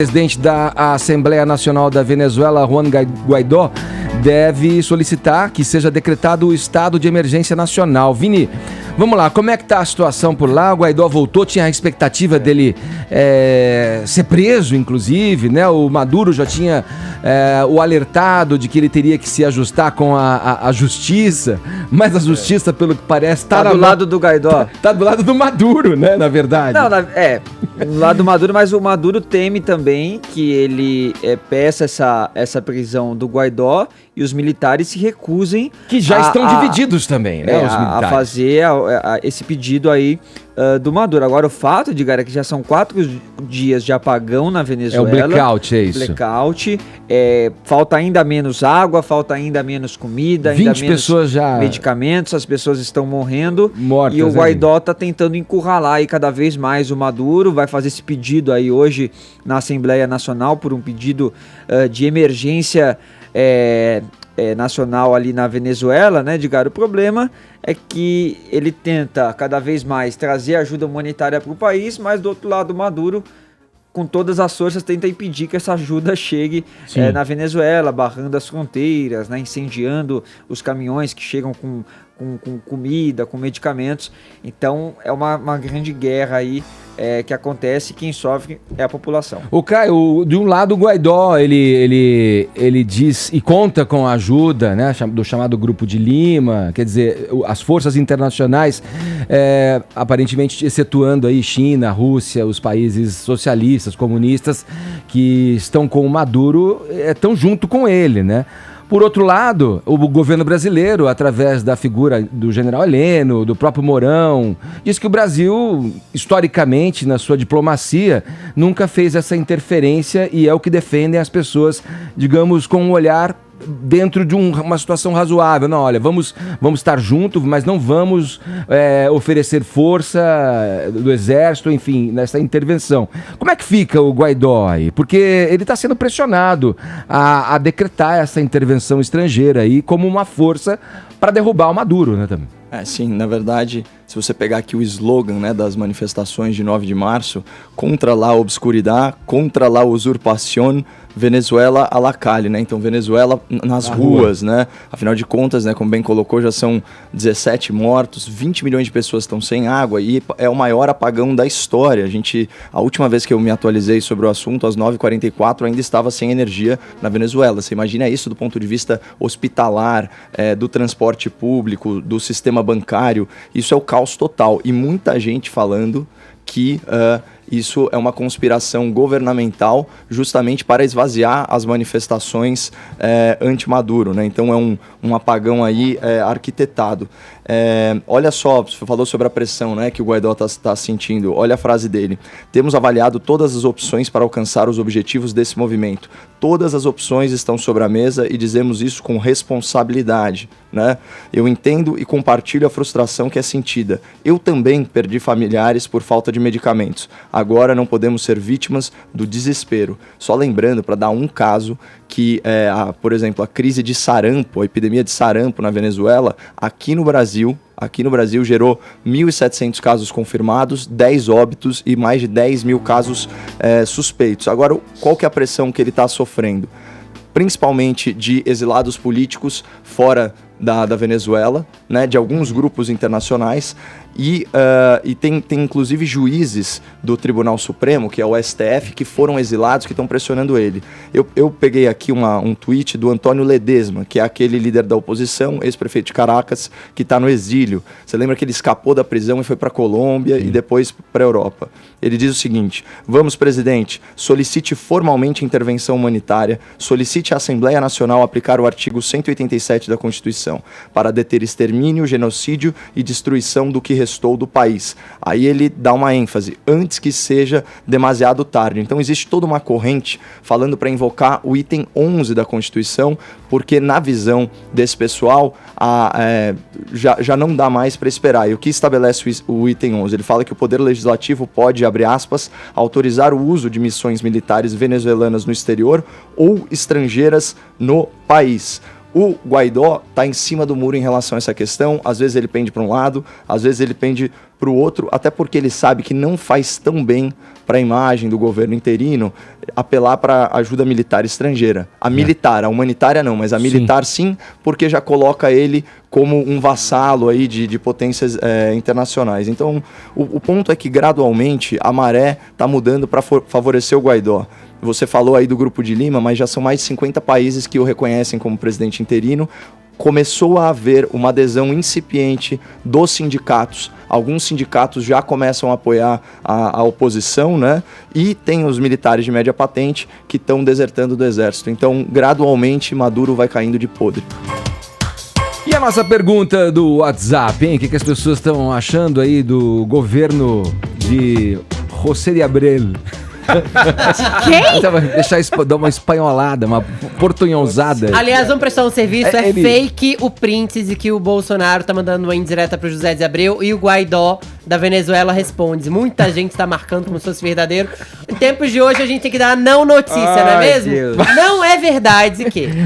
O presidente da Assembleia Nacional da Venezuela, Juan Guaidó, deve solicitar que seja decretado o estado de emergência nacional. Vini, vamos lá, como é que está a situação por lá? O Guaidó voltou, tinha a expectativa dele ser preso, inclusive, né? O Maduro já tinha o alertado de que ele teria que se ajustar com a justiça, mas a justiça, pelo que parece, tá do lado do Guaidó. Tá do lado do Maduro, né, na verdade. Não, do lado do Maduro, mas o Maduro teme também que ele peça essa prisão do Guaidó e os militares se recusem... Que já estão divididos também, né, os militares. A fazer esse pedido aí do Maduro. Agora, o fato, Edgar, é que já são 4 dias de apagão na Venezuela. É o blackout, é isso. Blackout. Falta ainda menos água, falta ainda menos comida, ainda menos pessoas já... medicamentos, as pessoas estão morrendo. Mortas, e o Guaidó está tentando encurralar aí cada vez mais o Maduro, vai fazer esse pedido aí hoje na Assembleia Nacional por um pedido de emergência nacional ali na Venezuela, né, Edgar? O problema é que ele tenta cada vez mais trazer ajuda humanitária para o país, mas do outro lado, Maduro, com todas as forças, tenta impedir que essa ajuda chegue na Venezuela, barrando as fronteiras, né, incendiando os caminhões que chegam com comida, com medicamentos. Então é uma grande guerra aí que acontece, e quem sofre é a população. O Caio, de um lado o Guaidó, ele diz e conta com a ajuda, né, do chamado Grupo de Lima, quer dizer, as forças internacionais, aparentemente excetuando aí China, Rússia, os países socialistas, comunistas, que estão com o Maduro, estão junto com ele, né? Por outro lado, o governo brasileiro, através da figura do general Heleno, do próprio Mourão, diz que o Brasil, historicamente, na sua diplomacia, nunca fez essa interferência e é o que defendem as pessoas, digamos, com um olhar dentro de uma situação razoável. Não, olha, vamos estar juntos, mas não vamos oferecer força do exército, enfim, nessa intervenção. Como é que fica o Guaidó aí? Porque ele está sendo pressionado a decretar essa intervenção estrangeira aí como uma força para derrubar o Maduro, né, também. Sim, na verdade, se você pegar aqui o slogan, né, das manifestações de 9 de março, contra la obscuridad, contra la usurpación, Venezuela a la calle, né? Então, Venezuela nas ruas, né? Afinal de contas, né, como bem colocou, já são 17 mortos, 20 milhões de pessoas estão sem água e é o maior apagão da história. A última vez que eu me atualizei sobre o assunto, às 9h44, ainda estava sem energia na Venezuela. Você imagina isso do ponto de vista hospitalar, do transporte público, do sistema bancário. Isso é o caos total. E muita gente falando que isso é uma conspiração governamental justamente para esvaziar as manifestações anti-Maduro, né? Então é um apagão aí arquitetado. Olha só, você falou sobre a pressão, né, que o Guaidó está sentindo. Olha a frase dele: temos avaliado todas as opções para alcançar os objetivos desse movimento. Todas as opções estão sobre a mesa e dizemos isso com responsabilidade, né? Eu entendo e compartilho a frustração que é sentida. Eu também perdi familiares por falta de medicamentos. Agora não podemos ser vítimas do desespero. Só lembrando, para dar um caso, que, por exemplo, a crise de sarampo, a epidemia de sarampo na Venezuela, aqui no Brasil gerou 1.700 casos confirmados, 10 óbitos e mais de 10 mil casos suspeitos. Agora, qual que é a pressão que ele está sofrendo? Principalmente de exilados políticos fora da Venezuela, né, de alguns grupos internacionais e tem inclusive juízes do Tribunal Supremo, que é o STF, que foram exilados, que estão pressionando ele. Eu peguei aqui um tweet do Antônio Ledesma, que é aquele líder da oposição, ex-prefeito de Caracas, que está no exílio. Você lembra que ele escapou da prisão e foi para a Colômbia e depois para a Europa? Ele diz o seguinte: vamos, presidente, solicite formalmente intervenção humanitária, solicite à Assembleia Nacional aplicar o artigo 187 da Constituição para deter extermínio, genocídio e destruição do que restou do país. Aí ele dá uma ênfase: antes que seja demasiado tarde. Então existe toda uma corrente falando para invocar o item 11 da Constituição, porque na visão desse pessoal já não dá mais para esperar. E o que estabelece o item 11? Ele fala que o Poder Legislativo pode, abre aspas, autorizar o uso de missões militares venezuelanas no exterior ou estrangeiras no país. O Guaidó está em cima do muro em relação a essa questão. Às vezes ele pende para um lado, às vezes ele pende para o outro, até porque ele sabe que não faz tão bem para a imagem do governo interino apelar para ajuda militar estrangeira. A militar, a humanitária não, mas a militar sim, porque já coloca ele como um vassalo aí de potências internacionais. Então, o ponto é que gradualmente a maré está mudando para favorecer o Guaidó. Você falou aí do Grupo de Lima, mas já são mais de 50 países que o reconhecem como presidente interino. Começou a haver uma adesão incipiente dos sindicatos. Alguns sindicatos já começam a apoiar a oposição, né? E tem os militares de média patente que estão desertando do exército. Então, gradualmente, Maduro vai caindo de podre. E a nossa pergunta do WhatsApp, hein? O que as pessoas estão achando aí do governo de José de Abreu? Quem? Então, dar uma espanholada, uma portunhosada. Aliás, vamos prestar um serviço. É ele- fake o prints e que o Bolsonaro tá mandando uma indireta pro José de Abreu e o Guaidó da Venezuela responde. Muita gente tá marcando como se fosse verdadeiro. Em tempos de hoje a gente tem que dar a não notícia, não é Ai, mesmo? Deus. Não é verdade que...